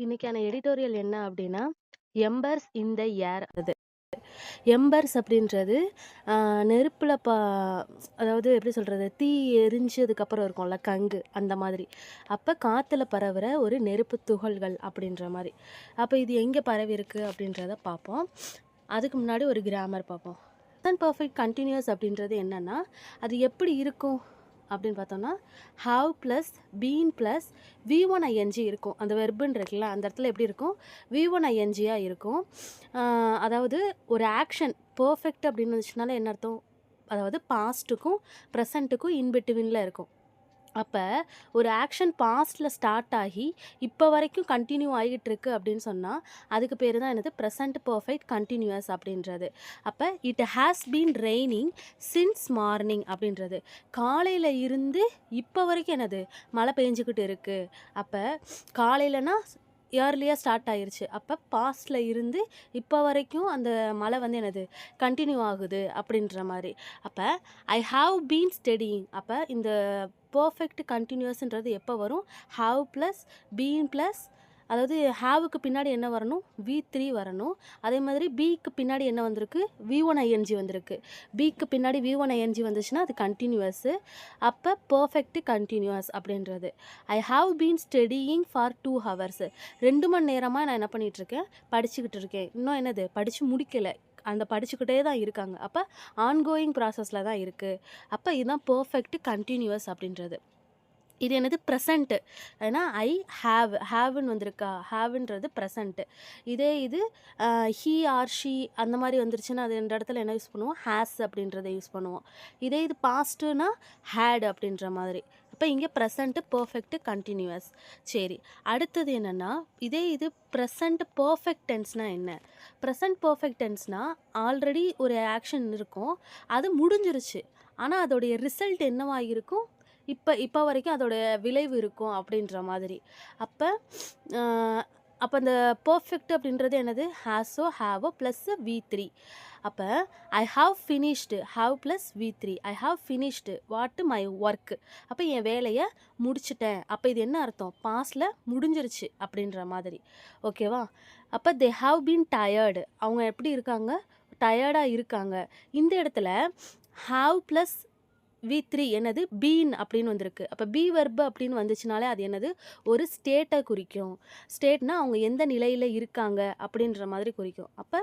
இன்னைக்கான எடிட்டோரியல் என்ன அப்படின்னா, எம்பர்ஸ் இன் த ஏர். எம்பர்ஸ் அப்படின்றது நெருப்பில் அதாவது எப்படி சொல்கிறது, தீ எரிஞ்சதுக்கப்புறம் இருக்கும்ல கங்கு, அந்த மாதிரி. அப்போ காற்றுல பரவுற ஒரு நெருப்பு துகள்கள் அப்படின்ற மாதிரி. அப்போ இது எங்கே பரவி இருக்கு அப்படின்றத பார்ப்போம். அதுக்கு முன்னாடி ஒரு கிராமர் பார்ப்போம். பர்ஃபெக்ட் கண்டினியூஸ் அப்படின்றது என்னன்னா, அது எப்படி இருக்கும் அப்படின்னு பார்த்தோம்னா, have plus been plus V1 ING இருக்கும். அந்த வெர்புன்னு இருக்குல்ல, அந்த இடத்துல எப்படி இருக்கும், V1 INGயாக இருக்கும். அதாவது ஒரு ஆக்ஷன் பர்ஃபெக்ட் அப்படின்னு வந்துச்சுனால என்ன அர்த்தம், அதாவது பாஸ்ட்டுக்கும் ப்ரெசண்ட்டுக்கும் இன்பிட்வீனில் இருக்கும். அப்போ ஒரு ஆக்ஷன் பாஸ்டில் ஸ்டார்ட் ஆகி இப்போ வரைக்கும் கண்டினியூ ஆகிட்டு இருக்கு அப்படின்னு சொன்னால் அதுக்கு பேர் தான் என்னது, ப்ரெசண்ட் பர்ஃபெக்ட் கண்டினியூஸ் அப்படின்றது. அப்போ it has been raining since morning அப்படின்றது, காலையில் இருந்து இப்போ வரைக்கும் என்னது மழை பெஞ்சிக்கிட்டு இருக்குது. அப்போ காலையிலனா இயர்லியாக ஸ்டார்ட் ஆயிருச்சு, அப்போ பாஸ்டில் இருந்து இப்போ வரைக்கும் அந்த மழை வந்து என்னது கண்டினியூ ஆகுது அப்படின்ற மாதிரி. அப்போ ஐ ஹாவ் பீன் ஸ்டடியிங், அப்போ இந்த பர்ஃபெக்ட் கண்டினியூஸ்ன்றது எப்போ வரும், ஹாவ் ப்ளஸ் பீன் ப்ளஸ், அதாவது ஹாவுக்கு பின்னாடி என்ன வரணும், V3 வரணும். அதே மாதிரி பிக்கு பின்னாடி என்ன வந்திருக்கு, V1 ING வந்திருக்கு. பிக்கு பின்னாடி V1 ING வந்துச்சுன்னா அது கண்டினியூஸு. அப்போ பர்ஃபெக்ட் கண்டினியூஸ் அப்படின்றது. I have been studying for 2 hours, 2 மணி நேரமாக நான் என்ன பண்ணிகிட்ருக்கேன், படிச்சுக்கிட்டு இருக்கேன். இன்னும் என்னது படித்து முடிக்கலை, அந்த படிச்சுக்கிட்டே தான் இருக்காங்க. அப்போ ஆன்கோயிங் ப்ராசஸில் தான் இருக்குது. அப்போ இதுதான் பர்ஃபெக்ட் கண்டினியூஸ் அப்படின்றது. இது என்னது ப்ரெசண்ட்டு, ஏன்னா ஐ ஹாவ்னு வந்திருக்கா, ஹாவ்ன்றது ப்ரெசண்ட்டு. இதே இது ஹீ ஆர் ஷீ அந்த மாதிரி வந்துருச்சுன்னா அது இந்த இடத்துல என்ன யூஸ் பண்ணுவோம், ஹேஸ் அப்படின்றத யூஸ் பண்ணுவோம். இதே இது பாஸ்ட்டுனா ஹேட் அப்படின்ற மாதிரி. அப்போ இங்கே ப்ரெசண்ட்டு பர்ஃபெக்ட் கண்டினியூஸ். சரி, அடுத்தது என்னென்னா, இதே இது ப்ரெசண்ட் பர்ஃபெக்ட் டென்ஸ்னால் என்ன, ப்ரெசண்ட் பர்ஃபெக்ட் டென்ஸ்னால் ஆல்ரெடி ஒரு ஆக்ஷன் இருக்கும், அது முடிஞ்சிருச்சு, ஆனால் அதோடைய ரிசல்ட் என்னவாக இருக்கும், இப்போ வரைக்கும் அதோட விளைவு இருக்கும் அப்படின்ற மாதிரி. அப்போ அப்போ அந்த பர்ஃபெக்ட் அப்படின்றது என்னது, ஹேஸோ ஹாவோ ப்ளஸ் V3. அப்போ I have finished, have plus V3, I have finished what my work, அப்போ என் வேலையை முடிச்சிட்டேன். அப்போ இது என்ன அர்த்தம், பாஸ்டில் முடிஞ்சிருச்சு அப்படின்ற மாதிரி. ஓகேவா. அப்போ தே ஹாவ் பீன் டயர்டு, அவங்க எப்படி இருக்காங்க, டயர்டாக இருக்காங்க. இந்த இடத்துல ஹாவ் ப்ளஸ் V3 என்னது, பீன் அப்படின்னு வந்திருக்கு. அப்போ பி வெர்பு அப்படின்னு வந்துச்சுனாலே அது என்னது, ஒரு ஸ்டேட்டை குறிக்கும். ஸ்டேட்னா அவங்க எந்த நிலையில் இருக்காங்க அப்படின்ற மாதிரி குறிக்கும். அப்போ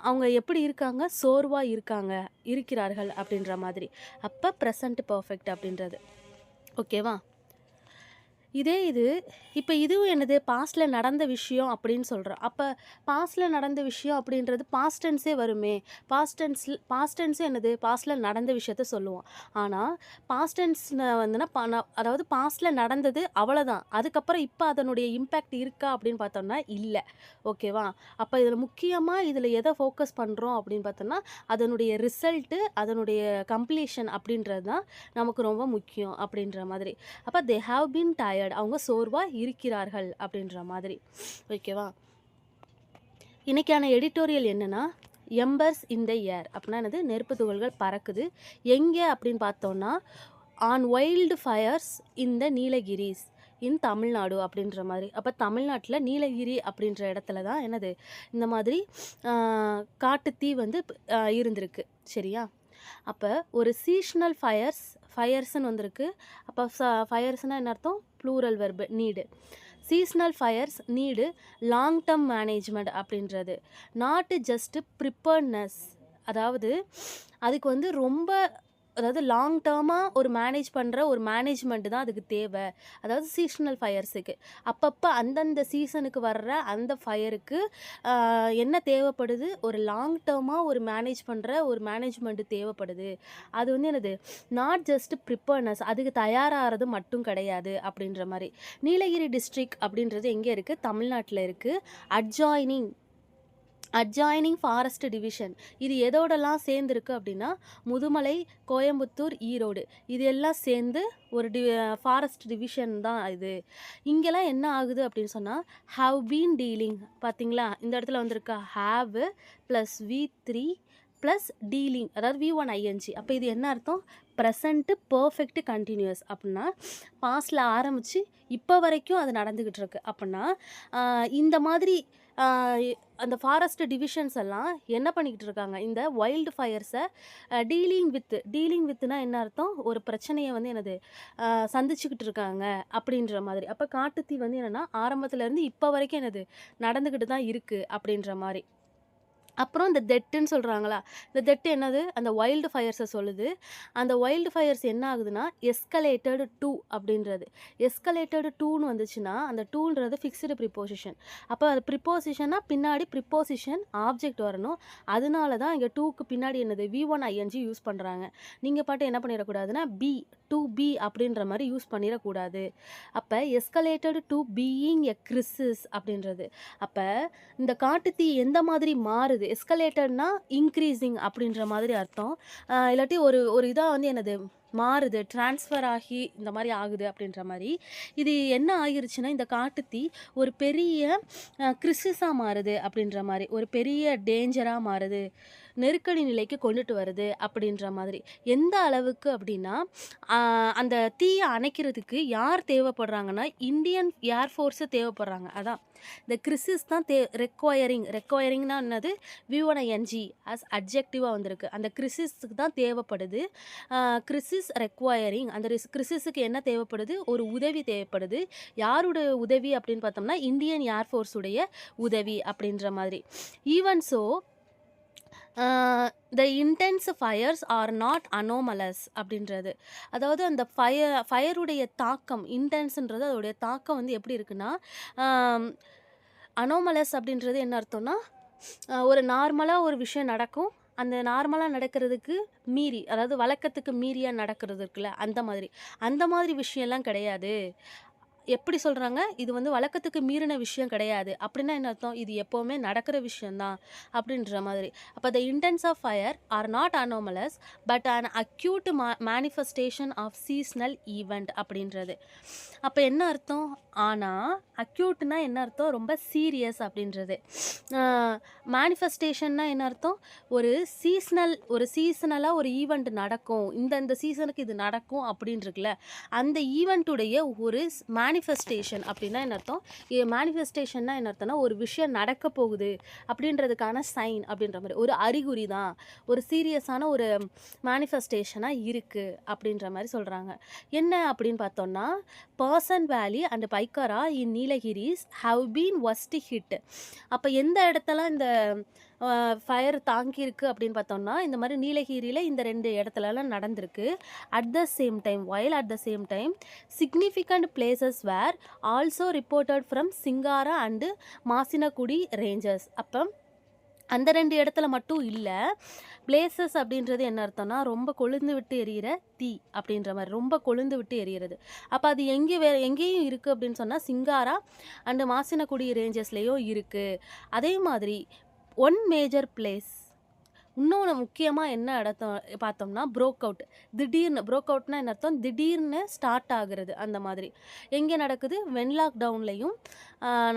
அவங்க எப்படி இருக்காங்க, சோர்வாக இருக்காங்க, இருக்கிறார்கள் அப்படின்ற மாதிரி. அப்போ ப்ரெசண்ட் பர்ஃபெக்ட் அப்படின்றது. ஓகேவா. இதே இது இப்போ இதுவும் என்னது, பாஸ்டில் நடந்த விஷயம் அப்படின்னு சொல்கிறோம். அப்போ பாஸ்டில் நடந்த விஷயம் அப்படின்றது பாஸ்ட் டென்ஸே வருமே. பாஸ்ட் டென்ஸே என்னது, பாஸ்டில் நடந்த விஷயத்த சொல்லுவோம். ஆனால் பாஸ்ட் டென்ஸில் வந்துன்னா அதாவது பாஸ்டில் நடந்தது அவ்வளோதான், அதுக்கப்புறம் இப்போ அதனுடைய இம்பேக்ட் இருக்கா அப்படின்னு பார்த்தோம்னா இல்லை. ஓகேவா. அப்போ இதில் முக்கியமாக இதில் எதை ஃபோக்கஸ் பண்ணுறோம் அப்படின்னு பார்த்தோம்னா அதனுடைய ரிசல்ட்டு, அதனுடைய கம்ப்ளீஷன் அப்படின்றது தான் நமக்கு ரொம்ப முக்கியம் அப்படின்ற மாதிரி. அப்போ தே ஹாவ் பீன் டயர்ட், அவங்க சோர்வாக இருக்கிறார்கள் அப்படின்ற மாதிரி. ஓகேவா. இன்னைக்கான எடிட்டோரியல் என்னன்னா, எம்பர்ஸ் இன் த ஏர் அப்படின்னா என்னது, நெருப்பு துகள்கள் பறக்குது எங்கே அப்படின்னு பார்த்தோன்னா, ஆன் வைல்டு ஃபயர்ஸ் இன் த நீலகிரிஸ் இன் தமிழ்நாடு அப்படின்ற மாதிரி. அப்போ தமிழ்நாட்டில் நீலகிரி அப்படின்ற இடத்துல தான் என்னது இந்த மாதிரி காட்டுத்தீ வந்து இருந்திருக்கு. சரியா. அப்போ ஒரு சீசனல் ஃபயர்ஸ்ன்னு வந்திருக்கு. அப்போ ஃபயர்ஸ்னால் என்ன அர்த்தம், plural verb need. Seasonal fires need long term management அப்படின்றது. நாட் ஜஸ்ட்டு ப்ரிப்பேர்ட்னஸ், அதாவது அதுக்கு வந்து ரொம்ப, அதாவது லாங் டேர்மாக ஒரு மேனேஜ் பண்ணுற ஒரு மேனேஜ்மெண்ட் தான் அதுக்கு தேவை. அதாவது சீசனல் ஃபயர்ஸுக்கு அப்பப்போ அந்தந்த சீசனுக்கு வர்ற அந்த ஃபயருக்கு என்ன தேவைப்படுது, ஒரு லாங் டேர்மாக ஒரு மேனேஜ் பண்ணுற ஒரு மேனேஜ்மெண்ட் தேவைப்படுது. அது வந்து என்னது, நாட் ஜஸ்ட் ப்ரிப்பேர்னஸ், அதுக்கு தயாராகிறது மட்டும் கிடையாது அப்படின்ற மாதிரி. நீலகிரி டிஸ்ட்ரிக்ட் அப்படின்றது எங்கே இருக்குது, தமிழ்நாட்டில் இருக்குது. அட்ஜாயினிங் ஃபாரஸ்ட் டிவிஷன், இது எதோடலாம் சேர்ந்துருக்கு அப்படின்னா முதுமலை, கோயம்புத்தூர், ஈரோடு, இது எல்லாம் சேர்ந்து ஒரு ஃபாரஸ்ட் டிவிஷன் தான் இது. இங்கெல்லாம் என்ன ஆகுது அப்படின்னு சொன்னால் ஹாவ் பீன் டீலிங், பார்த்தீங்களா இந்த இடத்துல வந்திருக்கா, have plus V3 plus dealing, அதாவது V1 ING. அப்போ இது என்ன அர்த்தம்? ப்ரெசண்ட்டு பர்ஃபெக்ட் கண்டினியூஸ் அப்படின்னா பாஸ்டில் ஆரம்பித்து இப்போ வரைக்கும் அது நடந்துக்கிட்டு இருக்கு. அப்படின்னா இந்த மாதிரி அந்த ஃபாரஸ்ட் டிவிஷன்ஸ் எல்லாம் என்ன பண்ணிக்கிட்டு இருக்காங்க, இந்த வைல்டு ஃபயர்ஸை டீலிங் வித்துனா என்ன அர்த்தம்? ஒரு பிரச்சனையை வந்து என்னது சந்திச்சுக்கிட்டு இருக்காங்க அப்படின்ற மாதிரி. அப்போ காட்டுத்தீ வந்து என்னென்னா ஆரம்பத்துலேருந்து இப்போ வரைக்கும் என்னது நடந்துக்கிட்டு தான் இருக்குது அப்படின்ற மாதிரி. அப்புறம் இந்த டெட்டுன்னு சொல்கிறாங்களா, இந்த டெட்டு என்னது? அந்த வைல்டு ஃபயர்ஸை சொல்லுது. அந்த வைல்டு ஃபயர்ஸ் என்ன ஆகுதுன்னா எஸ்கலேட்டடு டூ அப்படின்றது. எஸ்கலேட்டடு டூன்னு வந்துச்சுன்னா அந்த டூன்றது ஃபிக்ஸ்டு ப்ரிப்போசிஷன். அப்போ அது ப்ரிப்போசிஷன்னா பின்னாடி ப்ரிப்போசிஷன் ஆப்ஜெக்ட் வரணும். அதனால தான் இங்கே டூக்கு பின்னாடி என்னது V1 ING யூஸ் பண்ணுறாங்க. நீங்கள் பாட்டு என்ன பண்ணிடக்கூடாதுன்னா டு பி அப்படின்ற மாதிரி யூஸ் பண்ணிடக்கூடாது. அப்போ எஸ்கலேட்டடு டு பீயிங் எ கிறிசிஸ் அப்படின்றது. அப்போ இந்த காட்டுத்தீ எந்த மாதிரி மாறுது? எஸ்கலேட்டட்னா இன்க்ரீஸிங் அப்படின்ற மாதிரி அர்த்தம். இல்லாட்டி ஒரு இதாக வந்து என்னது மாறுது, ட்ரான்ஸ்ஃபர் ஆகி இந்த மாதிரி ஆகுது அப்படின்ற மாதிரி. இது என்ன ஆகிருச்சுன்னா இந்த காட்டுத்தீ ஒரு பெரிய கிறிசிஸாக மாறுது அப்படின்ற மாதிரி, ஒரு பெரிய டேஞ்சராக மாறுது, நெருக்கடி நிலைக்கு கொண்டுட்டு வருது அப்படின்ற மாதிரி. எந்த அளவுக்கு அப்படின்னா அந்த தீயை அணைக்கிறதுக்கு யார் தேவைப்படுறாங்கன்னா இந்தியன் ஏர்ஃபோர்ஸு தேவைப்படுறாங்க. அதான் இந்த கிறிசிஸ் தான் ரெக்வயரிங்னா என்னது? V1 ING ஆஸ் அட்ஜெக்டிவாக வந்திருக்கு. அந்த கிறிசிஸுக்கு தான் தேவைப்படுது. கிறிசிஸ் ரெக்வயரிங். அந்த கிறிசிஸுக்கு என்ன தேவைப்படுது? ஒரு உதவி தேவைப்படுது. யாருடைய உதவி அப்படின்னு பார்த்தோம்னா இந்தியன் ஏர்ஃபோர்ஸுடைய உதவி அப்படின்ற மாதிரி. Even so the intense fires are not anomalous அப்படின்றது. அதாவது அந்த ஃபயருடைய தாக்கம், இன்டென்ஸ்ன்றது அதோடைய தாக்கம் வந்து எப்படி இருக்குன்னா அனோமலஸ் அப்படின்றது என்ன அர்த்தம்னா ஒரு நார்மலாக ஒரு விஷயம் நடக்கும், அந்த நார்மலாக நடக்கிறதுக்கு மீறி, அதாவது வழக்கத்துக்கு மீறியாக நடக்கிறது இருக்குல்ல, அந்த மாதிரி விஷயம்லாம் கிடையாது. எப்படி சொல்கிறாங்க? இது வந்து வழக்கத்துக்கு மீறின விஷயம் கிடையாது அப்படின்னா என்ன அர்த்தம்? இது எப்போவுமே நடக்கிற விஷயந்தான் அப்படின்ற மாதிரி. அப்போ the intense of fire are not anomalous but an acute manifestation of seasonal event அப்படின்றது. அப்போ என்ன அர்த்தம்? ஆனால் அக்யூட்னா என்ன அர்த்தம்? ரொம்ப சீரியஸ் அப்படின்றது. மேனிஃபெஸ்டேஷன்னா என்ன அர்த்தம்? ஒரு சீசனலாக ஒரு ஈவெண்ட் நடக்கும், இந்த சீசனுக்கு இது நடக்கும் அப்படின்னு இருக்குல்ல, அந்த ஈவெண்ட்டுடைய ஒரு மேனிஃபெஸ்டேஷன் அப்படின்னா என்ன அர்த்தம்? மேனிஃபெஸ்டேஷன்னா என்ன அர்த்தம்னா ஒரு விஷயம் நடக்க போகுது அப்படின்றதுக்கான சைன் அப்படின்ற மாதிரி, ஒரு அறிகுறி தான், ஒரு சீரியஸான ஒரு மேனிஃபெஸ்டேஷனாக இருக்குது அப்படின்ற மாதிரி சொல்கிறாங்க. என்ன அப்படின்னு பார்த்தோம்னா Parsons Valley and Pykara in Nilgiris have been worst hit. அப்போ எந்த இடத்துல இந்த ஃபயர் தாங்கியிருக்கு அப்படின்னு பார்த்தோம்னா இந்த மாதிரி நீலகிரியில் இந்த 2 இடத்துலலாம் நடந்திருக்கு. At the same time significant blazes were also reported from Singara and Masinagudi ranges. அப்போ அந்த 2 இடத்துல மட்டும் இல்லை, பிளேசஸ் அப்படின்றது என்ன அர்த்தம்னா ரொம்ப கொழுந்து விட்டு எரியிற தீ அப்படின்ற மாதிரி, ரொம்ப கொழுந்து விட்டு எரியிறது. அப்போ அது எங்கேயும் இருக்குது அப்படின்னு சொன்னால் சிங்காரா அண்டு மாசினகுடி ரேஞ்சஸ்லேயும் இருக்குது. அதே மாதிரி ஒன் மேஜர் பிளேஸ், இன்னொன்று முக்கியமாக என்ன இடத்த பார்த்தோம்னா ப்ரோக் அவுட்னா என்ன அர்த்தம்? திடீர்னு ஸ்டார்ட் ஆகுறது. அந்த மாதிரி எங்கே நடக்குது? வென்லாக் டவுன்லையும்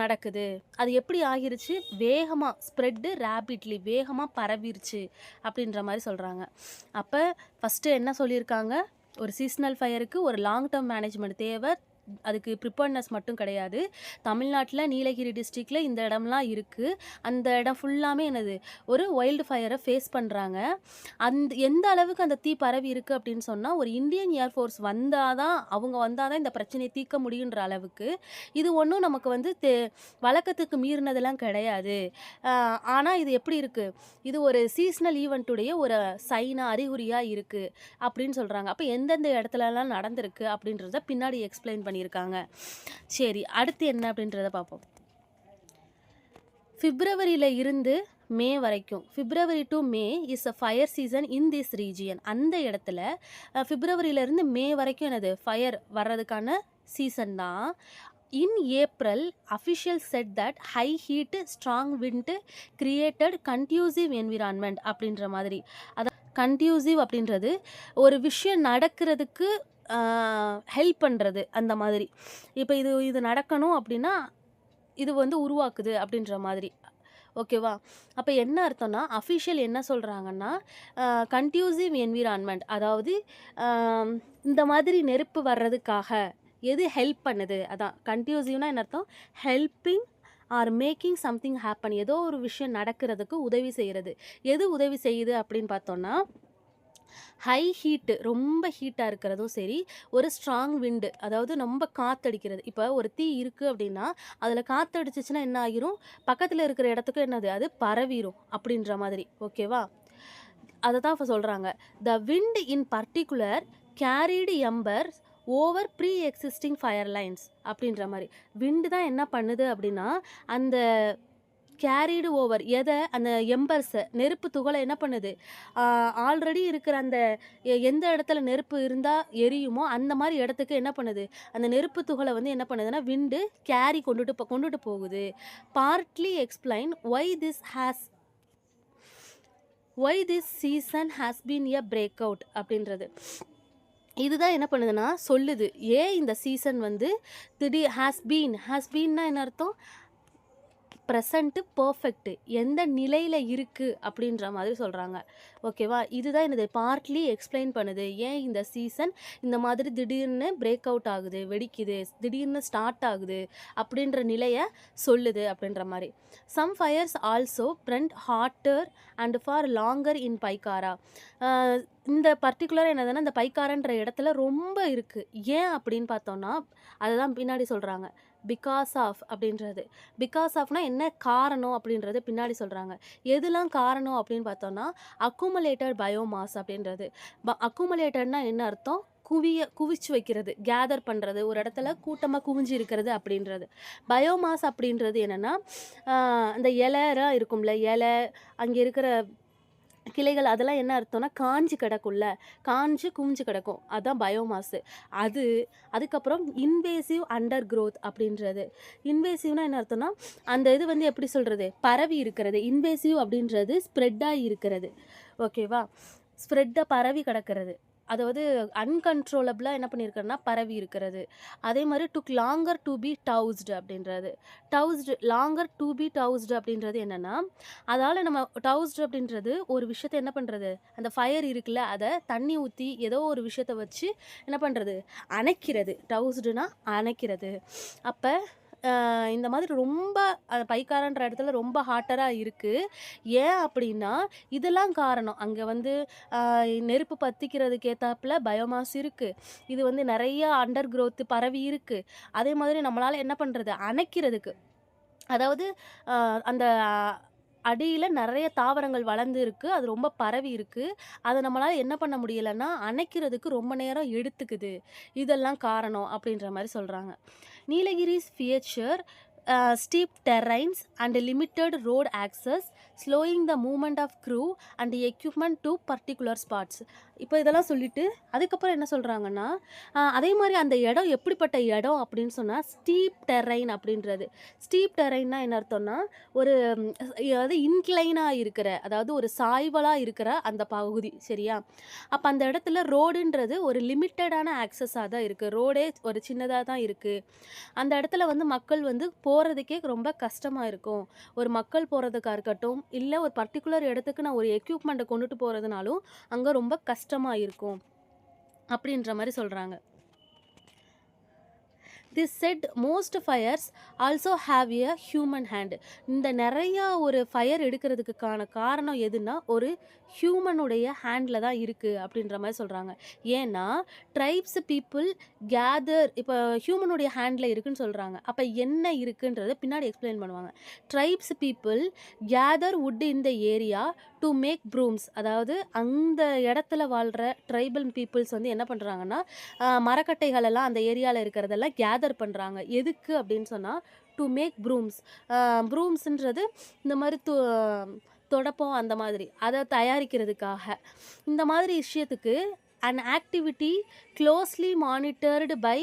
நடக்குது. அது எப்படி ஆகிருச்சு? வேகமாக ஸ்ப்ரெட்டு ரேபிட்லி, வேகமாக பரவிருச்சு அப்படின்ற மாதிரி சொல்கிறாங்க. அப்போ ஃபஸ்ட்டு என்ன சொல்லியிருக்காங்க? ஒரு சீசனல் ஃபயருக்கு ஒரு லாங் டேர்ம் மேனேஜ்மெண்ட் தேவை, அதுக்கு ப்ரிப்பேர்னஸ் மட்டும் கிடையாது. தமிழ்நாட்டில் நீலகிரி டிஸ்ட்ரிக்டில் இந்த இடம்லாம் இருக்குது. அந்த இடம் ஃபுல்லாமே என்னது ஒரு வைல்டு ஃபயரை ஃபேஸ் பண்ணுறாங்க. எந்த அளவுக்கு அந்த தீ பரவி இருக்குது அப்படின்னு சொன்னால் ஒரு இந்தியன் ஏர்ஃபோர்ஸ் வந்தால் தான் இந்த பிரச்சனையை தீர்க்க முடியுன்ற அளவுக்கு இது ஒன்றும் நமக்கு வந்து வழக்கத்துக்கு மீறினதெல்லாம் கிடையாது. ஆனால் இது எப்படி இருக்குது? இது ஒரு சீசனல் ஈவெண்ட்டுடைய ஒரு சைனாக, அறிகுறியாக இருக்குது அப்படின்னு சொல்கிறாங்க. அப்போ எந்தெந்த இடத்துலலாம் நடந்திருக்கு அப்படின்றத பின்னாடி எக்ஸ்பிளைன் பண்ணியிருக்காங்க. சரி, அடுத்து என்ன அப்படின்றத பார்ப்போம். பிப்ரவரியில் இருந்து மே வரைக்கும், பிப்ரவரி to May is a fire season in this region. அந்த இடத்துல பிப்ரவரியிலேருந்து மே வரைக்கும் என்னது ஃபயர் வர்றதுக்கான சீசன் தான். இன் April official set that high heat strong wind created conducive environment அப்படின்ற மாதிரி. அதான் கன்டியூசிவ் அப்படின்றது ஒரு விஷயம் நடக்கிறதுக்கு ஹெல்ப் பண்ணுறது. அந்த மாதிரி இப்போ இது நடக்கணும் அப்படின்னா இது வந்து உருவாக்குது அப்படின்ற மாதிரி ஓகேவா? அப்ப என்ன அர்த்தம்னா, அஃபிஷியல் என்ன சொல்றாங்கன்னா, கன்ட்யூசிவ் என்விரான்மென்ட் அதாவது அ இந்த மாதிரி நெருப்பு வர்றதுக்காக எது ஹெல்ப் பண்ணுது? அதான் கன்ட்யூசிவ்னா என்ன அர்த்தம்? Helping are making something happen. ஏதோ ஒரு விஷயம் நடக்கிறதுக்கு உதவி செய்றது. எது உதவி செய்யுது அப்படின்னு பார்த்தோம்னா, ஹை ஹீட்டு ரொம்ப ஹீட்டாக இருக்கிறதும் சரி, ஒரு ஸ்ட்ராங் விண்டு அதாவது ரொம்ப காத்தடிக்கிறது. இப்போ ஒரு தீ இருக்குது அப்படின்னா, அதில் காத்தடிச்சுச்சுன்னா என்ன ஆகிரும்? பக்கத்தில் இருக்கிற இடத்துக்கு என்னது அது பரவிரும் அப்படின்ற மாதிரி. ஓகேவா? அதை தான் இப்போ சொல்கிறாங்க. The wind in particular carried embers over pre existing fire lines அப்படின்ற மாதிரி. விண்டு தான் என்ன பண்ணுது அப்படின்னா, அந்த கேரிடு ஓவர் எதை அந்த எம்பர்ஸை நெருப்பு துகளை என்ன பண்ணுது, ஆல்ரெடி இருக்கிற அந்த எந்த இடத்துல நெருப்பு இருந்தால் எரியுமோ அந்த மாதிரி இடத்துக்கு என்ன பண்ணுது, அந்த நெருப்பு துகளை வந்து என்ன பண்ணுதுன்னா விண்டு கேரி கொண்டுட்டு போகுது. Partly explain Y this season has been a break out அப்படின்றது. இதுதான் என்ன பண்ணுதுன்னா சொல்லுது, ஏன் இந்த சீசன் வந்து ஹாஸ் பீன்னா என்ன அர்த்தம்? ப்ரெசண்ட்டு பர்ஃபெக்ட்டு எந்த நிலையில் இருக்குது அப்படின்ற மாதிரி சொல்கிறாங்க. ஓகேவா? இதுதான் என்னது பார்ட்லி எக்ஸ்பிளைன் பண்ணுது, ஏன் இந்த சீசன் இந்த மாதிரி திடீர்னு பிரேக் அவுட் ஆகுது, வெடிக்குது, திடீர்னு ஸ்டார்ட் ஆகுது அப்படின்ற நிலையை சொல்லுது அப்படின்ற மாதிரி. Some fires also burnt hotter and for longer in Pykara. இந்த பர்டிகுலராக என்னதுன்னா இந்த பைக்காரன்ற இடத்துல ரொம்ப இருக்குது. ஏன் அப்படின்னு பார்த்தோன்னா அதுதான் பின்னாடி சொல்கிறாங்க. பிகாஸ் ஆஃப் அப்படின்றது. பிகாஸ் ஆஃப்னா என்ன காரணம் அப்படின்றது பின்னாடி சொல்கிறாங்க. எதுலாம் காரணம் அப்படின்னு பார்த்தோன்னா அக்குமுலேட்டட் பயோமாஸ் அப்படின்றது. அக்குமுலேட்டட்னா என்ன அர்த்தம்? குவிச்சு வைக்கிறது, கேதர் பண்ணுறது, ஒரு இடத்துல கூட்டமாக குவிஞ்சு இருக்கிறது அப்படின்றது. பயோமாஸ் அப்படின்றது என்னென்னா அந்த இலைலாம் இருக்கும்ல, இலை அங்கே இருக்கிற கிளைகள் அதெல்லாம் என்ன அர்த்தம்னா காஞ்சி கிடக்கும்ல, காஞ்சு குமிஞ்சு கிடக்கும், அதுதான் பயோமாஸு. அதுக்கப்புறம் இன்வேசிவ் அண்டர் க்ரோத் அப்படின்றது. இன்வேசிவ்னா என்ன அர்த்தம்னா அந்த இது வந்து எப்படி சொல்கிறது, பரவி இருக்கிறது. இன்வேசிவ் அப்படின்றது ஸ்ப்ரெட்டாகி இருக்கிறது. ஓகேவா? ஸ்ப்ரெட்டை பரவி கிடக்கிறது, அதாவது அன்கன்ட்ரோலபிளாக என்ன பண்ணியிருக்கிறதுனா பரவி இருக்கிறது. அதே மாதிரி டுக் லாங்கர் டு பி டவுஸ்டு அப்படின்றது. லாங்கர் டு பி டவுஸ்டு அப்படின்றது என்னென்னா, அதால் நம்ம டவுஸ்டு அப்படின்றது ஒரு விஷயத்தை என்ன பண்ணுறது, அந்த ஃபயர் இருக்குல்ல அதை தண்ணி ஊற்றி ஏதோ ஒரு விஷயத்தை வச்சு என்ன பண்ணுறது, அணைக்கிறது. டவுஸ்டுனா அணைக்கிறது. அப்போ இந்த மாதிரி ரொம்ப பைக்காரன்ற இடத்துல ரொம்ப ஹாட்டராக இருக்குது. ஏன் அப்படின்னா இதெல்லாம் காரணம். அங்கே வந்து நெருப்பு பற்றிக்கிறதுக்கு ஏற்றாப்புல பயோமாஸ் இருக்குது. இது வந்து நிறைய அண்டர் க்ரோத்து பரவி இருக்குது. அதே மாதிரி நம்மளால் என்ன பண்ணுறது, அணைக்கிறதுக்கு, அதாவது அந்த அடியில் நிறைய தாவரங்கள் வளர்ந்து இருக்குது, அது ரொம்ப பரவி இருக்குது. அதை நம்மளால் என்ன பண்ண முடியலைன்னா அணைக்கிறதுக்கு ரொம்ப நேரம் எடுத்துக்குது. இதெல்லாம் காரணம் அப்படின்ற மாதிரி சொல்கிறாங்க. Nilgiris feature steep terrains and limited road access slowing the movement of crew and equipment to particular spots. இப்போ இதெல்லாம் சொல்லிவிட்டு அதுக்கப்புறம் என்ன சொல்கிறாங்கன்னா, அதே மாதிரி அந்த இடம் எப்படிப்பட்ட இடம் அப்படின்னு சொன்னால் ஸ்டீப் டெரைன் அப்படின்றது. ஸ்டீப் டெரைன்னா என்ன அர்த்தம்னா ஒரு அதாவது இன்க்ளைனாக இருக்கிற, அதாவது ஒரு சாய்வலாக இருக்கிற அந்த பகுதி. சரியா? அப்போ அந்த இடத்துல ரோடுன்றது ஒரு லிமிட்டடான ஆக்சஸாக தான் இருக்குது. ரோடே ஒரு சின்னதாக தான் இருக்குது. அந்த இடத்துல வந்து மக்கள் வந்து போகிறதுக்கே ரொம்ப கஷ்டமாக இருக்கும். ஒரு மக்கள் போகிறதுக்காக இருக்கட்டும், இல்லை ஒரு பர்டிகுலர் இடத்துக்கு நான் ஒரு எக்யூப்மெண்ட்டை கொண்டுட்டு போகிறதுனாலும் அங்கே ரொம்ப கஷ்டமாக இருக்கும் அப்படின்ற மாதிரி சொல்கிறாங்க. This set most fires also have a human hand. இந்த நிறையா ஒரு ஃபயர் எடுக்கிறதுக்கான காரணம் எதுனா ஒரு ஹியூமனுடைய ஹேண்டில் தான் இருக்குது அப்படின்ற மாதிரி சொல்கிறாங்க. ஏன்னா ட்ரைப்ஸ் பீப்புள் கேதர், இப்போ ஹியூமனுடைய ஹேண்டில் இருக்குதுன்னு சொல்கிறாங்க. அப்போ என்ன இருக்குன்றதை பின்னாடி எக்ஸ்பிளைன் பண்ணுவாங்க. Tribes people gather wood in the area to make brooms. அதாவது அந்த இடத்துல வாழ்கிற ட்ரைபல் பீப்புள்ஸ் வந்து என்ன பண்ணுறாங்கன்னா மரக்கட்டைகள் எல்லாம் அந்த ஏரியாவில் இருக்கிறதெல்லாம் கேதர் பண்ணுறாங்க. எதுக்கு அப்படின்னு சொன்னால் டு மேக் ப்ரூம்ஸ். ப்ரூம்ஸுன்றது இந்த மாதிரி தொடப்பம் அந்த மாதிரி அதை தயாரிக்கிறதுக்காக. இந்த மாதிரி விஷயத்துக்கு an activity closely monitored by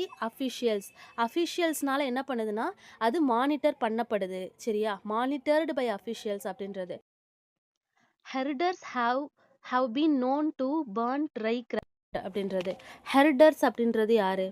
அஃபிஷியல்ஸ்னால என்ன பண்ணுதுன்னா அது மானிட்டர் பண்ணப்படுது. சரியா? மானிட்டர்டு பை அஃபிஷியல்ஸ் அப்படின்றது. Herders have been known to burn dry அப்படின்றது. ஹெர்டர்ஸ் அப்படின்றது யாரு?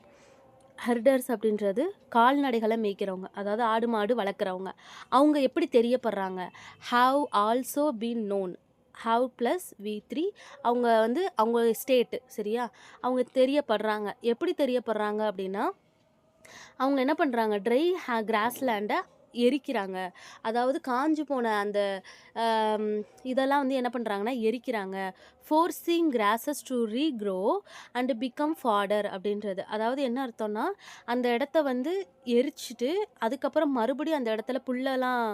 ஹெர்டர்ஸ் அப்படின்றது கால்நடைகளை மேய்க்கிறவங்க, அதாவது ஆடு மாடு வளர்க்குறவங்க. அவங்க எப்படி தெரியப்படுறாங்க? Have also been known. Have plus V3 அவங்க வந்து அவங்க ஸ்டேட்டு சரியா? அவங்க தெரியப்படுறாங்க. எப்படி தெரியப்படுறாங்க அப்படின்னா, அவங்க என்ன பண்ணுறாங்க, ட்ரை கிராஸ்லேண்டை எரிக்கிறாங்க. அதாவது காஞ்சு போன அந்த ஆம், இதெல்லாம் வந்து என்ன பண்ணுறாங்கன்னா எரிக்கிறாங்க. Forcing grasses to regrow and become fodder அப்படின்றது. அதாவது என்ன அர்த்தம்னா, அந்த இடத்த வந்து எரிச்சிட்டு அதுக்கப்புறம் மறுபடியும் அந்த இடத்துல புல்லெல்லாம்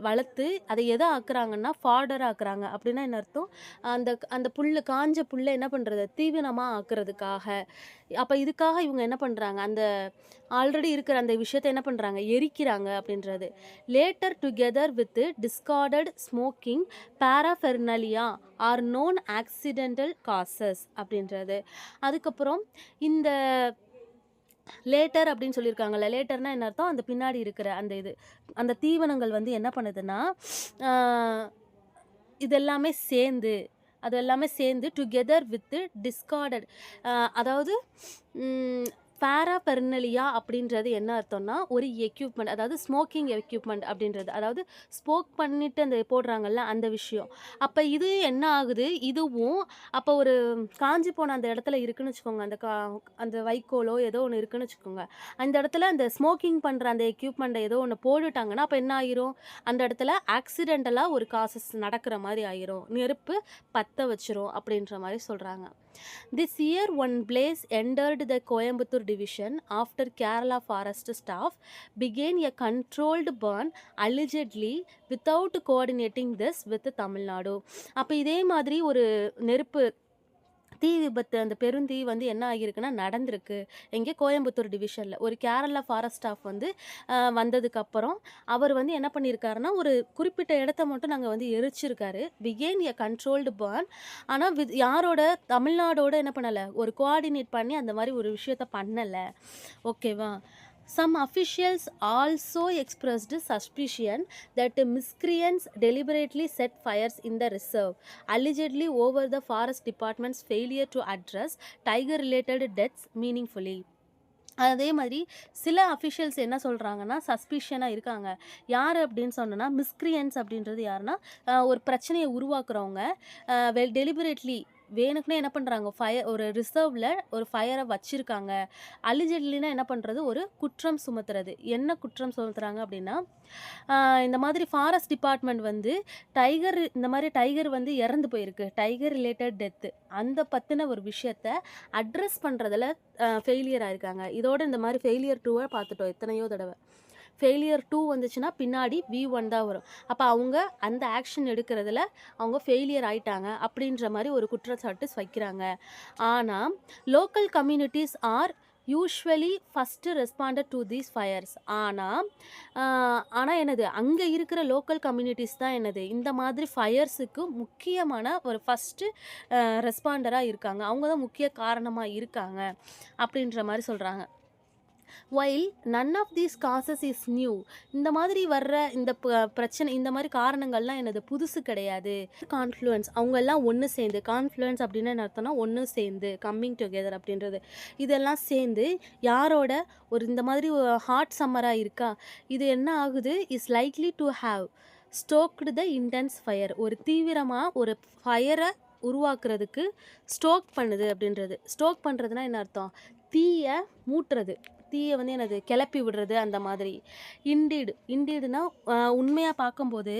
வளர்த்து அதை எதை ஆக்குறாங்கன்னா ஃபாடர் ஆக்குறாங்க. அப்படின்னா என்ன அர்த்தம், அந்த அந்த புல்லு காஞ்ச புல்லை என்ன பண்ணுறது, தீவனமாக ஆக்குறதுக்காக. அப்போ இதுக்காக இவங்க என்ன பண்ணுறாங்க, அந்த ஆல்ரெடி இருக்கிற அந்த விஷயத்தை என்ன பண்ணுறாங்க, எரிக்கிறாங்க அப்படின்றது. Later together with discarded smoking paraphernalia are known accidental causes அப்படின்றது. அதுக்கப்புறம் இந்த லேட்டர் அப்படின்னு சொல்லியிருக்காங்கல்ல, லேட்டர்னா என்ன அர்த்தம், அந்த பின்னாடி இருக்கிற அந்த இது அந்த தீவனங்கள் வந்து என்ன பண்ணுதுன்னா, ஆஹ், இது எல்லாமே சேர்ந்து அது எல்லாமே சேர்ந்து டுகெதர் வித் டிஸ்கார்டட், அதாவது பாராபெர்னலியா அப்படின்றது என்ன அர்த்தம்னா, ஒரு எக்யூப்மெண்ட், அதாவது ஸ்மோக்கிங் எக்யூப்மெண்ட் அப்படின்றது, அதாவது ஸ்மோக் பண்ணிட்டு அந்த போடுறாங்கல்ல அந்த விஷயம். அப்போ இது என்ன ஆகுது, இதுவும் அப்போ ஒரு காஞ்சி போன அந்த இடத்துல இருக்குன்னு வச்சுக்கோங்க, அந்த வைக்கோலோ ஏதோ ஒன்று இருக்குன்னு வச்சுக்கோங்க, அந்த இடத்துல அந்த ஸ்மோக்கிங் பண்ணுற அந்த எக்யூப்மெண்ட்டை ஏதோ ஒன்று போட்டுட்டாங்கன்னா அப்போ என்ன ஆயிரும், அந்த இடத்துல ஆக்சிடென்டலாக ஒரு காசஸ் நடக்கிற மாதிரி ஆயிரும், நெருப்பு பற்ற வச்சிரும் அப்படின்ற மாதிரி சொல்கிறாங்க. This year, one blaze entered the Coimbatore division after Kerala forest staff began a controlled burn, allegedly without coordinating this with Tamil Nadu. அப்போ இதே மாதிரி ஒரு நெருப்பு தீ விபத்து, அந்த பெருந்தீ வந்து என்ன ஆகியிருக்குன்னா நடந்திருக்கு. எங்கே, கோயம்புத்தூர் டிவிஷனில் ஒரு கேரளா ஃபாரஸ்ட் ஸ்டாஃப் வந்து வந்ததுக்கப்புறம் அவர் வந்து என்ன பண்ணியிருக்காருன்னா, ஒரு குறிப்பிட்ட இடத்த மட்டும் நாங்கள் வந்து எரிச்சிருக்காரு. பிகேன் எ கண்ட்ரோல்டு பர்ன். ஆனால் யாரோட, தமிழ்நாடோட என்ன பண்ணலை, ஒரு கோஆர்டினேட் பண்ணி அந்த மாதிரி ஒரு விஷயத்த பண்ணலை. ஓகேவா? Some officials also expressed suspicion that miscreants deliberately set fires in the reserve, allegedly over the forest department's failure to address tiger-related deaths meaningfully. அதே மாதிரி சில அஃபிஷியல்ஸ் என்ன சொல்கிறாங்கன்னா, சஸ்பிஷனாக இருக்காங்க. யார் அப்படின்னு சொன்னோன்னா, மிஸ்க்ரியன்ஸ் அப்படின்றது யாருன்னா, ஒரு பிரச்சனையை உருவாக்குறவங்க, டெலிபரேட்லி வேணுக்குன்னே என்ன பண்ணுறாங்க, ஒரு ரிசர்வில் ஒரு ஃபயரை வச்சுருக்காங்க. அலிஜெட்லினா என்ன பண்ணுறது, ஒரு குற்றம் சுமத்துறது. என்ன குற்றம் சுமத்துறாங்க அப்படின்னா, இந்த மாதிரி ஃபாரஸ்ட் டிபார்ட்மெண்ட் வந்து இந்த மாதிரி டைகர் வந்து இறந்து போயிருக்கு, டைகர் ரிலேட்டட் டெத்து, அந்த பற்றின ஒரு விஷயத்த அட்ரஸ் பண்ணுறதுல ஃபெயிலியர் ஆயிருக்காங்க. இதோட இந்த மாதிரி ஃபெயிலியர் 2 பார்த்துட்டோம் எத்தனையோ தடவை. ஃபெயிலியர் 2 வந்துச்சுன்னா பின்னாடி V1 தான் வரும். அப்போ அவங்க அந்த ஆக்ஷன் எடுக்கிறதுல அவங்க ஃபெயிலியர் ஆயிட்டாங்க அப்படின்ற மாதிரி ஒரு குற்றச்சாட்டு வைக்கிறாங்க. ஆனால் local communities are usually first responded to these fires. ஆனால் என்னது, அங்கே இருக்கிற லோக்கல் கம்யூனிட்டிஸ் தான் என்னது, இந்த மாதிரி ஃபயர்ஸுக்கு முக்கியமான ஒரு ஃபஸ்ட்டு ரெஸ்பாண்டராக இருக்காங்க, அவங்க தான் முக்கிய காரணமாக இருக்காங்க அப்படின்ற மாதிரி சொல்கிறாங்க. While none of these causes is new. இந்த மாதிரி வர்ற இந்த பிரச்சனை, இந்த மாதிரி காரணங்கள்லாம் என்னது புதுசு கிடையாது. கான்ஃப்ளூயன்ஸ், அவங்க எல்லாம் ஒன்று சேர்ந்து, கான்ஃப்ளூயன்ஸ் அப்படின்னு என்ன அர்த்தம்னா ஒன்று சேர்ந்து, கம்மிங் டுகெதர் அப்படின்றது. இதெல்லாம் சேர்ந்து யாரோட, ஒரு இந்த மாதிரி ஹாட் சம்மராக இருக்கா, இது என்ன ஆகுது, is likely to have stoked the intense fire. ஒரு தீவிரமாக ஒரு ஃபயரை உருவாக்குறதுக்கு ஸ்டோக் பண்ணுது அப்படின்றது. ஸ்டோக் பண்ணுறதுனா என்ன அர்த்தம், தீயை மூட்டுறது, தீயை வந்து என்னது கிளப்பி விடுறது அந்த மாதிரி. இண்டீடுனா உண்மையாக பார்க்கும்போது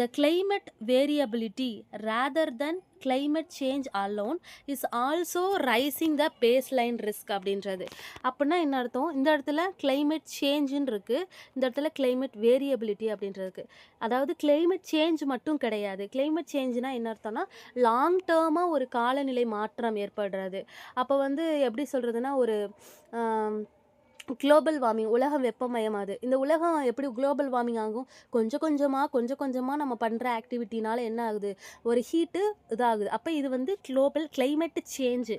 the climate variability rather than climate change alone is also raising the baseline risk அப்படின்றது. அப்படின்னா என்ன அர்த்தம், இந்த இடத்துல கிளைமேட் சேஞ்சுன்னு இருக்குது, இந்த இடத்துல கிளைமேட் வேரியபிலிட்டி அப்படின்றதுக்கு. அதாவது கிளைமேட் சேஞ்ச் மட்டும் கிடையாது. கிளைமேட் சேஞ்சுனா என்ன அர்த்தம்னா லாங் டேர்மாக ஒரு காலநிலை மாற்றம் ஏற்படுறது. அப்போ வந்து எப்படி சொல்கிறதுனா, ஒரு குளோபல் வார்மிங், உலகம் வெப்பமயமாகுது. இந்த உலகம் எப்படி குளோபல் வார்மிங் ஆகும், கொஞ்சம் கொஞ்சமாக நம்ம பண்ணுற ஆக்டிவிட்டினால என்ன ஆகுது, ஒரு ஹீட்டு இதாகுது. அப்போ இது வந்து கிளைமேட் சேஞ்சு.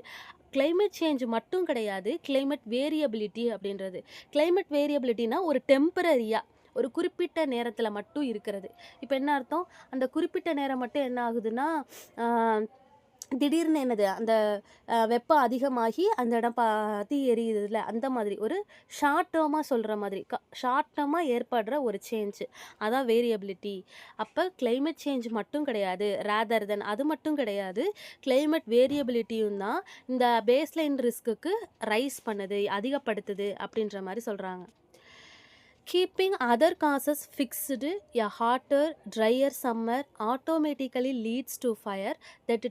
கிளைமேட் சேஞ்ச் மட்டும் கிடையாது, கிளைமேட் வேரியபிலிட்டி அப்படின்றது. கிளைமேட் வேரியபிலிட்டினா ஒரு டெம்பரரியாக ஒரு குறிப்பிட்ட நேரத்தில் மட்டும் இருக்கிறது. இப்போ என்ன அர்த்தம், அந்த குறிப்பிட்ட நேரம் மட்டும் என்ன ஆகுதுன்னா திடீர்னு என்னது அந்த வெப்பம் அதிகமாகி அந்த இடம் தீ எரியுதுல்ல, அந்த மாதிரி ஒரு ஷார்ட் டேர்மாக சொல்கிற மாதிரி ஷார்ட் டேர்மாக ஏற்படுற ஒரு சேஞ்ச், அதான் வேரியபிலிட்டி. அப்போ கிளைமேட் சேஞ்ச் மட்டும் கிடையாது, ரேதர் தென் அது மட்டும் கிடையாது, கிளைமேட் வேரியபிலிட்டியும் தான் இந்த பேஸ்லைன் ரிஸ்க்குக்கு ரைஸ் பண்ணுது, அதிகப்படுத்துது அப்படின்ற மாதிரி சொல்கிறாங்க. Keeping other causes fixed, a hotter, drier summer automatically leads to fire that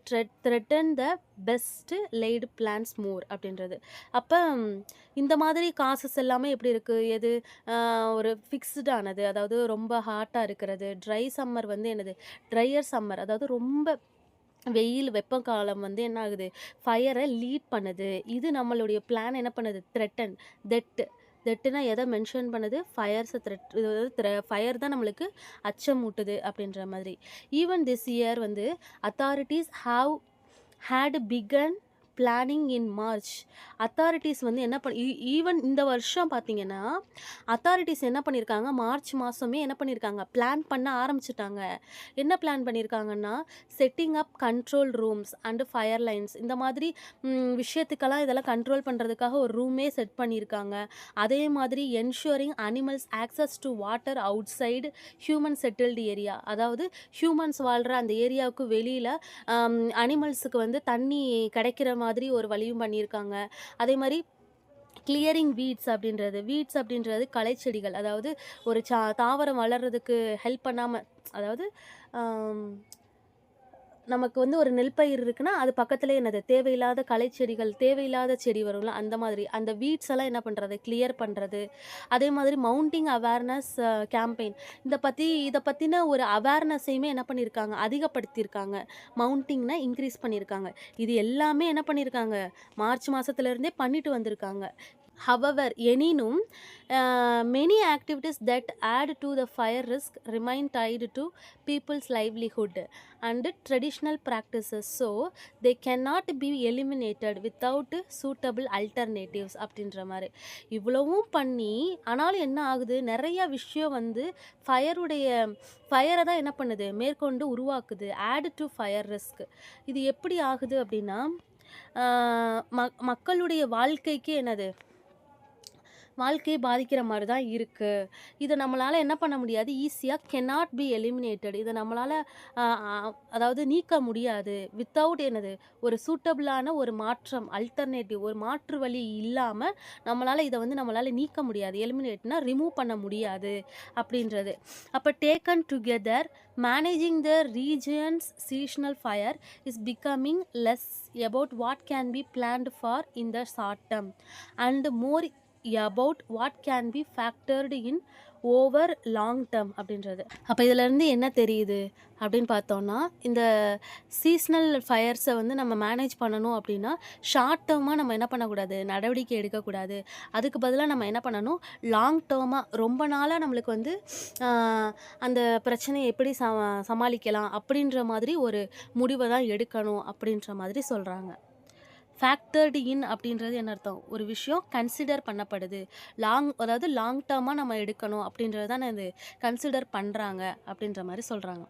threaten the best laid plans more அப்படின்றது. அப்போ இந்த மாதிரி காசஸ் எல்லாமே எப்படி இருக்குது, எது ஒரு ஃபிக்ஸ்டானது, அதாவது ரொம்ப ஹாட்டாக இருக்கிறது. ட்ரை சம்மர் வந்து என்னது, ட்ரையர் சம்மர், அதாவது ரொம்ப வெயில் வெப்ப காலம் வந்து என்ன ஆகுது, ஃபயரை லீட் பண்ணுது. இது நம்மளுடைய பிளான் என்ன பண்ணுது, த்ரெட்டன், தெட்டுனா எதை மென்ஷன் பண்ணுது, ஃபயர்ஸை ஃபயர் தான் நம்மளுக்கு அச்சமூட்டுது அப்படின்ற மாதிரி. ஈவன் திஸ் இயர் வந்து authorities had begun planning in March. Authorities வந்து என்ன ஈவன் இந்த வருஷம் பார்த்தீங்கன்னா அத்தாரிட்டிஸ் என்ன பண்ணியிருக்காங்க, மார்ச் மாதமே என்ன பண்ணியிருக்காங்க, பிளான் பண்ண ஆரம்பிச்சிட்டாங்க. என்ன பிளான் பண்ணியிருக்காங்கன்னா, setting up control rooms and fire lines, இந்த மாதிரி விஷயத்துக்கெல்லாம் இதெல்லாம் கண்ட்ரோல் பண்ணுறதுக்காக ஒரு ரூமே செட் பண்ணியிருக்காங்க. அதே மாதிரி ensuring animals access to water out side human settled area, அதாவது ஹியூமன்ஸ் வாழ்கிற அந்த ஏரியாவுக்கு வெளியில் அனிமல்ஸுக்கு வந்து தண்ணி கிடைக்கிற மாதிரி ஒரு வழியும் பண்ணியிருக்காங்க. அதே மாதிரி கிளியரிங் வீட்ஸ் அப்படின்றது களைச்செடிகள், அதாவது ஒரு தாவரம் வளர்கிறதுக்கு ஹெல்ப் பண்ணாமல், அதாவது நமக்கு வந்து ஒரு நெல் பயிர் இருக்குன்னா அது பக்கத்துலேயே என்னது, தேவையில்லாத களைச்செடிகள், தேவையில்லாத செடி வரும்ல, அந்த மாதிரி அந்த வீட்ஸ் எல்லாம் என்ன பண்ணுறது, கிளியர் பண்ணுறது. அதே மாதிரி மவுண்டிங் அவேர்னஸ் கேம்பெயின், இதை பற்றின ஒரு அவேர்னஸையுமே என்ன பண்ணியிருக்காங்க, அதிகப்படுத்தியிருக்காங்க. மவுண்டிங்னா இன்க்ரீஸ் பண்ணியிருக்காங்க. இது எல்லாமே என்ன பண்ணியிருக்காங்க, மார்ச் மாதத்துலேருந்தே பண்ணிட்டு வந்திருக்காங்க. However, எனினும் many activities that add to the fire risk remain tied to people's livelihood and traditional practices, so they cannot be eliminated without suitable alternatives அப்படின்ற மாதிரி. இவ்வளவும் பண்ணி ஆனாலும் என்ன ஆகுது, நிறைய விஷயம் வந்து ஃபயரை தான் என்ன பண்ணுது, மேற்கொண்டு உருவாக்குது. Add to fire risk. இது எப்படி ஆகுது அப்படின்னா, மக்களுடைய வாழ்க்கைக்கு என்னது, வாழ்க்கையை பாதிக்கிற மாதிரி தான் இருக்குது. இதை நம்மளால் என்ன பண்ண முடியாது, ஈஸியாக cannot be eliminated, இதை நம்மளால் அதாவது நீக்க முடியாது. வித்தவுட் என்னது, ஒரு சூட்டபிளான ஒரு மாற்றம், அல்டர்னேட்டிவ், ஒரு மாற்று வழி இல்லாமல் நம்மளால் நீக்க முடியாது. எலிமினேட்னா ரிமூவ் பண்ண முடியாது அப்படின்றது. அப்போ taken together managing the regions seasonal fire is becoming less about what can be planned for in the short term and more about what can be factored in over long term அப்படின்றது. அப்போ இதிலேருந்து என்ன தெரியுது அப்படின்னு பார்த்தோன்னா, இந்த seasonal ஃபயர்ஸை வந்து நம்ம மேனேஜ் பண்ணணும் அப்படின்னா ஷார்ட் டேர்மாக நம்ம என்ன பண்ணக்கூடாது, நடவடிக்கை எடுக்கக்கூடாது. அதுக்கு பதிலாக நம்ம என்ன பண்ணணும், லாங் டேர்மாக, ரொம்ப நாளாக நம்மளுக்கு வந்து அந்த பிரச்சனையை எப்படி சமாளிக்கலாம் அப்படின்ற மாதிரி ஒரு முடிவை தான் எடுக்கணும் அப்படின்ற மாதிரி சொல்கிறாங்க. ஃபேக்டர்டு இன் அப்படின்றது என்ன அர்த்தம், ஒரு விஷயம் கன்சிடர் பண்ணப்படுது, அதாவது லாங் டேர்மாக நம்ம எடுக்கணும் அப்படின்றது தான் இது கன்சிடர் பண்ணுறாங்க அப்படின்ற மாதிரி சொல்கிறாங்க.